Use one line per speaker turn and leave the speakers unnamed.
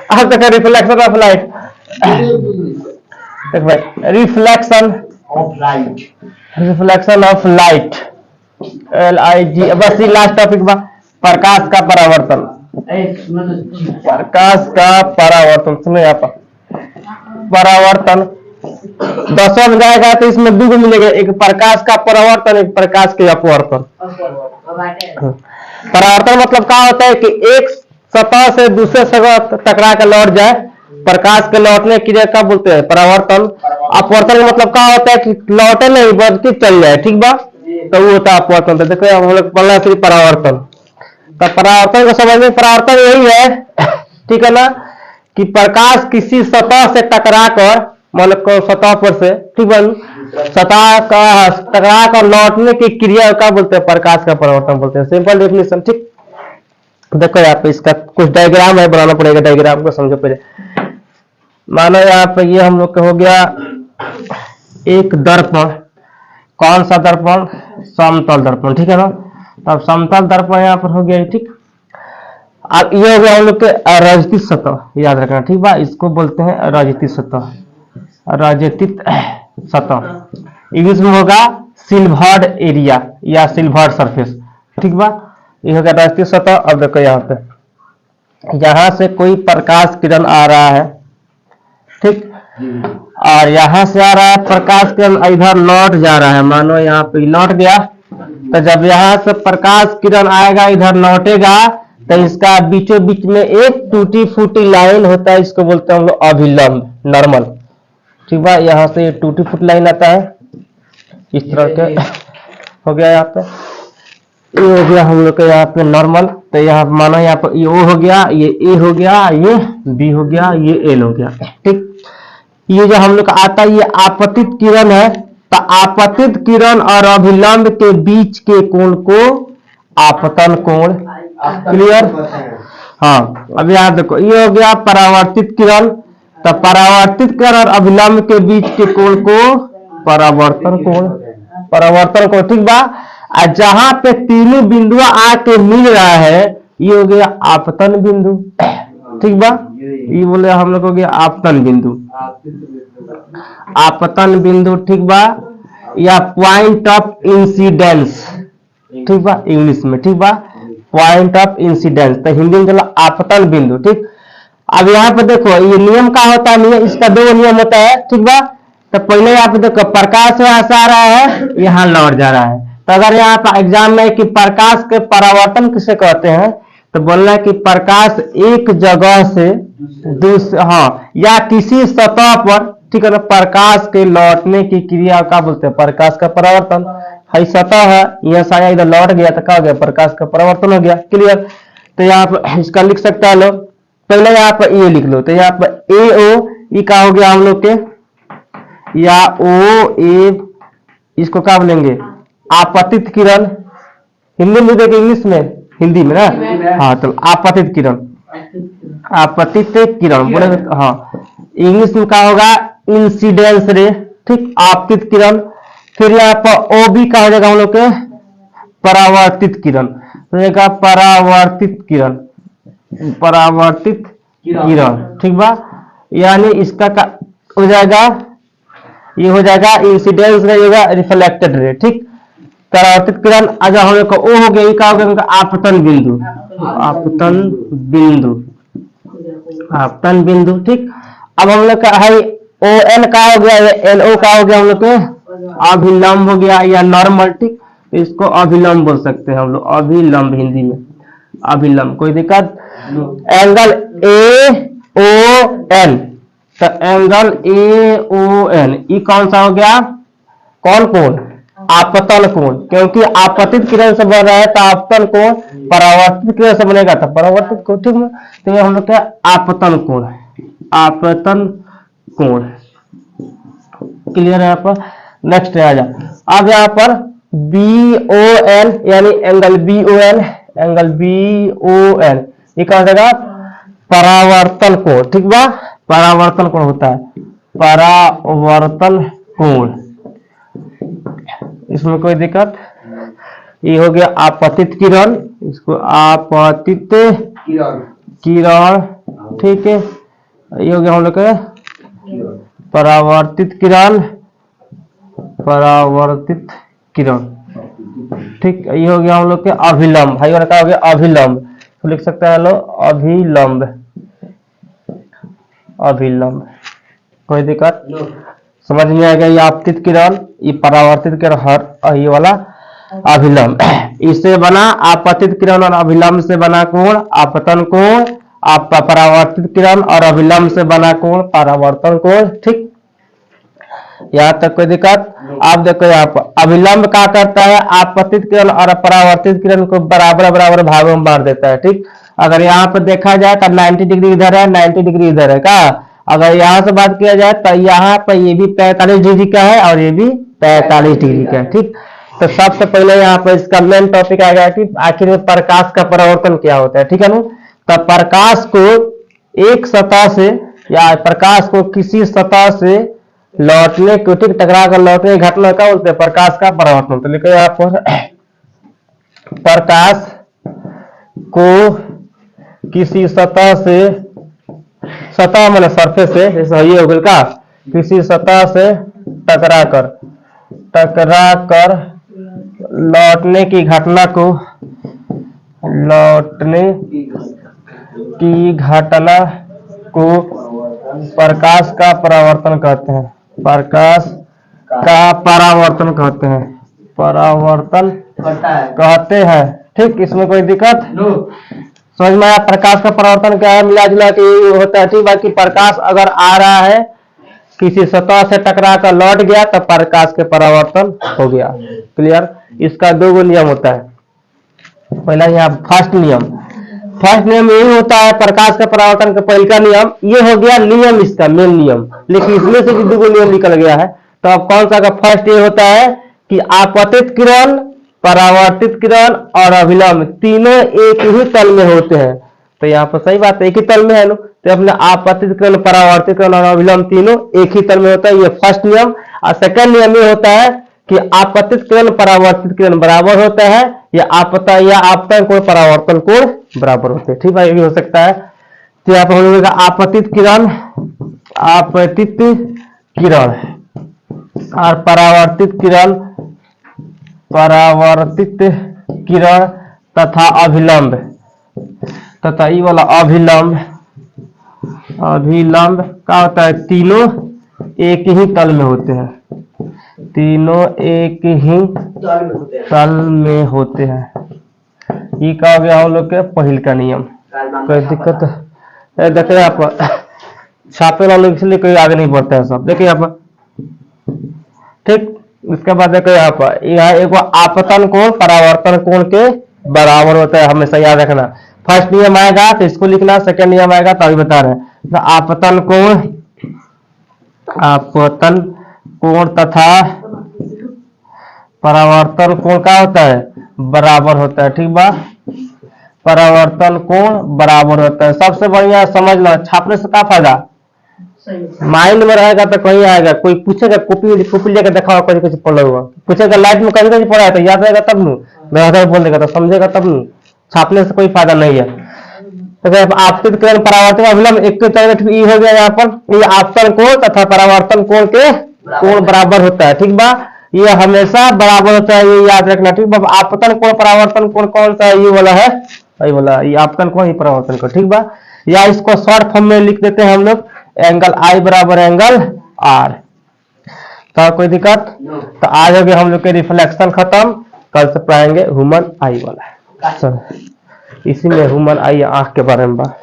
अब तक reflection of light, देख भाई, रिफ्लेक्शन ऑफ लाइट, LIG। बस ये लास्ट टॉपिक बा, प्रकाश का परावर्तन। प्रकाश का परावर्तन सुनो यहाँ पर, परावर्तन 10 में जाएगा तो इसमें 2 मिलेगा, एक प्रकाश का परावर्तन, एक प्रकाश के अपवर्तन। परावर्तन मतलब क्या होता है कि एक सतह से दूसरे सतह टकरा कर लौट जाए, प्रकाश के लौटने की क्या बोलते हैं, परावर्तन। अपवर्तन मतलब क्या होता है कि लौटे नहीं बल्कि चल जाए, ठीक बा, तो वो होता है अपवर्तन। तो देखो हम लोग पढ़ना फिर परावर्तन, तो परावर्तन को समझने, परावर्तन यही है, ठीक है ना, कि प्रकाश किसी सतह से टकरा कर, मतलब सतह पर से, ठीक है, सतह का टकरा कर लौटने की क्रिया क्या बोलते हैं, प्रकाश का परावर्तन बोलते हैं। सिंपल डेफिनेशन, ठीक। देखो यहाँ पे इसका कुछ डायग्राम है, बनाना पड़ेगा, डायग्राम को समझो पहले। मानो यहाँ पे ये हम लोग का हो गया एक दर्पण, कौन सा दर्पण, समतल दर्पण, ठीक है ना। तब समतल दर्पण यहाँ पर हो गया, ठीक। अब ये हो गया हम लोग के रजतित सतह, याद रखना, ठीक बा, इसको बोलते हैं रजतित सतह, रजतित सतह। इंग्लिश में होगा सिल्वर्ड एरिया या सिल्वर्ड सरफेस, ठीक बा, ये हो गया रजतित सतह। अब देखो यहाँ पे, यहाँ से कोई प्रकाश किरण आ रहा है, ठीक, और यहाँ से आ रहा है प्रकाश किरण, इधर लौट जा रहा है, मानो यहाँ पे लौट गया, तो जब यहाँ से प्रकाश किरण आएगा इधर लौटेगा, तो इसका बीचों बीच में एक टूटी फूटी लाइन होता है, इसको बोलते हैं हम लोग अभिलंब, नॉर्मल, ठीक बा। यहाँ से ये टूटी फूटी लाइन आता है, इस तरह के हो गया, यहाँ पे ये हो गया हम लोग के यहाँ पे नॉर्मल। तो यहाँ मानो यहाँ पर ये O हो गया, ये A हो गया, ये B हो गया, ये L हो गया, ठीक। ये जो हम लोग आता है ये आपतित किरण है, तो आपतित किरण और अभिलंब के बीच के कोण को आपतन कोण, क्लियर। हाँ, अब यहाँ देखो ये हो गया परावर्तित किरण, तो परावर्तित किरण और अभिलंब के बीच के कोण को परावर्तन कोण, परावर्तन कोण, ठीक बा। जहां पे तीनों बिंदु आके मिल रहा है ये हो गया आपतन बिंदु, ठीक बा। ये बोले हम लोग हो गया आपतन बिंदु, आपतन बिंदु, ठीक बा, या पॉइंट ऑफ इंसिडेंस, ठीक बा, इंग्लिश में, ठीक बा, पॉइंट ऑफ इंसिडेंस, तो हिंदी में चला आपतन बिंदु, ठीक। अब यहाँ पे देखो ये नियम का होता है, नियम इसका 2 नियम होता है, ठीक बा। तो पहले यहाँ पे देखो प्रकाश यहाँ से आ रहा है, यहाँ लौट जा रहा है, तो अगर यहाँ पर एग्जाम में कि प्रकाश के परावर्तन किसे कहते हैं, तो बोलना है कि प्रकाश एक जगह से दूसरे, हाँ, या किसी सतह पर, ठीक है ना, प्रकाश के लौटने की क्रिया का बोलते हैं प्रकाश का परावर्तन। है सतह है, यहाँ से आया इधर लौट गया तो क्या हो गया, प्रकाश का परावर्तन हो गया, क्लियर। तो यहाँ पर इसका लिख सकता है लोग, पहले यहाँ पर ये लिख लो, तो यहाँ पर AO, ये क्या हो गया हम लोग के, या OA, इसको क्या बोलेंगे, आपतित किरण, हिंदी में देखिए, इंग्लिश में, हिंदी में ना, हाँ, तो आपतित किरण, आपतित किरण बोले, हाँ, इंग्लिश में क्या होगा, इंसिडेंस रे, ठीक, आपतित किरण। फिर यहाँ पर OB का हो जाएगा हम लोग के परावर्तित किरण, तो परावर्तित किरण, परावर्तित किरण, ठीक बा, यानी इसका हो जाएगा, ये हो जाएगा इंसिडेंस रे, रिफ्लेक्टेड रे, ठीक। परावर्तित किरण अगर हम लोग का O हो गया, ये क्या हो गया, आपतन बिंदु, आपतन बिंदु, आपतन बिंदु, ठीक। अब हम लोग का है ON का हो गया, NO का हो गया हम लोग के अभिलंब हो गया या नॉर्मल, ठीक। इसको अभिलंब बोल सकते हैं हम लोग, अभिलंब हिंदी में, अभिलंब, कोई दिक्कत। एंगल AON, तो एंगल AON ये कौन सा हो गया, कौन कोण, आपतन कोण, क्योंकि आपतित किरण से बन रहा है तो आपतन कोण, परावर्तित किरण से बनेगा तो परावर्तित कोण, ठीक है। तो ये हम लोग क्या आपतन कोण, आपतन कोण, क्लियर है यहाँ पर। नेक्स्ट आ जा, अब यहाँ पर BON यानी एंगल BON, एंगल BON ये क्या हो जाएगा, परावर्तन कोण, ठीक बा, परावर्तन कोण होता है, परावर्तन कोण, इसमें कोई दिक्कत। ये हो गया आपतित किरण, इसको आपतित किरण, ठीक है। ये हो गया हम लोग के परावर्तित किरण, परावर्तित किरण। ठीक, ये हो गया हम लोग के अभिलंब। भाई क्या हो गया? अभिलंब। तो लिख सकते हैं लोग अभिलंब, अभिलंब। कोई दिक्कत? समझ में आएगा? ये आपतित किरण, ये परावर्तित किरण, हर ये वाला अभिलंब। इससे बना आपतित किरण और अभिलंब से बना कोण आपतन कोण, आप परावर्तित किरण और अभिलंब से बना कोण परावर्तन कोण। ठीक, यहाँ तक कोई दिक्कत? आप देखो यहाँ पर अभिलंब क्या करता है? आपतित किरण और परावर्तित किरण को बराबर बराबर भागों में बांट देता है। ठीक, अगर यहाँ पर देखा जाए तो 90 डिग्री इधर है, 90 डिग्री इधर है का। अगर यहाँ से बात किया जाए तो यहाँ पर ये भी 45 डिग्री का है और ये भी 45 डिग्री का है। ठीक, तो सबसे पहले यहाँ पर इसका मेन टॉपिक आएगा कि आखिर में प्रकाश का परावर्तन क्या होता है। ठीक है ना? तो प्रकाश को एक सतह से या प्रकाश को किसी सतह से लौटने को, ठीक, टकरा कर लौटने की घटना का बोलते हैं प्रकाश का परावर्तन। तो लिखो यहाँ पर प्रकाश को किसी सतह से, सतह मतलब सरफेस से, जैसे ये हो गया का, किसी सतह से टकरा कर लौटने की घटना को, लौटने की घटना को प्रकाश का परावर्तन कहते हैं। प्रकाश का परावर्तन कहते हैं, परावर्तन कहते हैं। ठीक, इसमें कोई दिक्कत? समझ में आया? प्रकाश का परावर्तन क्या है? मिला जुला के ये होता है। ठीक, बाकी प्रकाश अगर आ रहा है किसी सतह से टकरा कर लौट गया तो प्रकाश के परावर्तन हो गया। क्लियर? इसका दो गो नियम होता है। पहला यहाँ फर्स्ट नियम यही होता है प्रकाश का परावर्तन का पहले का नियम। ये हो गया नियम, इसका मेन नियम, लेकिन इसमें से भी दो नियम निकल गया है। तो अब कौन सा का फर्स्ट ये होता है कि आपतित किरण, परावर्तित किरण और अभिलंब तीनों एक ही तल में होते हैं। तो यहाँ पर सही बात है, एक ही तल में है ना। तो अपने आपतित किरण, परावर्तित किरण और अभिलंब तीनों एक ही तल में होता है। ये फर्स्ट नियम। और सेकंड नियम ये होता है कि आपतित किरण, परावर्तित किरण बराबर होता है, या आपतन कोण, परावर्तन कोण बराबर होते हैं। ठीक है, ये भी हो सकता है। तो यहाँ पर हम लोग आपतित किरण, आपतित किरण और परावर्तित किरण, परावर्तित किरण तथा अभिलंब, तथा ये वाला अभिलंब, अभिलंब क्या होता है? तीनों एक ही तल में होते हैं, तीनों एक ही तल में होते हैं। ये क्या हो गया हम लोग के पहल का नियम। कोई दिक्कत? देखिए आप छापे वालों इसलिए कोई आगे नहीं बढ़ता है सब। देखिए यहाँ पर, ठीक, उसके बाद देखो यहाँ पर, यह एक आपतन कोण परावर्तन कोण के बराबर होता है, हमेशा याद रखना। फर्स्ट नियम आएगा तो इसको लिखना, सेकंड नियम आएगा तो अभी बता रहे हैं। तो आपतन कोण तथा परावर्तन कोण क्या होता है? बराबर होता है। ठीक बा, परावर्तन कोण बराबर होता है। सबसे बढ़िया समझ लो, छापने से क्या फायदा? माइंड में रहेगा तो कहीं आएगा। कोई पूछेगा, कॉपी लेकर देखा कुछ कुछ पढ़ा हुआ, पूछेगा लाइट में कहीं पढ़ा है तो याद रहेगा तब नहीं, बोल देगा तो समझेगा तब नहीं। छापने से कोई फायदा नहीं है। तो आपतित किरण, परावर्तन, अभिलंब एक के तरह ये हो गया। यहाँ पर ये आपतन कोण तथा परावर्तन कोण के कोण बराबर होता है। ठीक बा, ये हमेशा बराबर होता है, ये याद रखना। ठीक बा, आपतन कोण, परावर्तन कोण कौन सा है? ये वाला है, ये वाला, ये आपतन कोण, ये परावर्तन कोण। ठीक बा, या इसको शॉर्ट फॉर्म में लिख देते हैं हम लोग, एंगल आई बराबर एंगल आर। तो कोई दिक्कत? तो आज हो गया हम लोग के रिफ्लेक्शन खत्म। कल से पढ़ाएंगे ह्यूमन आई वाला। इसी में ह्यूमन आई आंख के बारे में बात।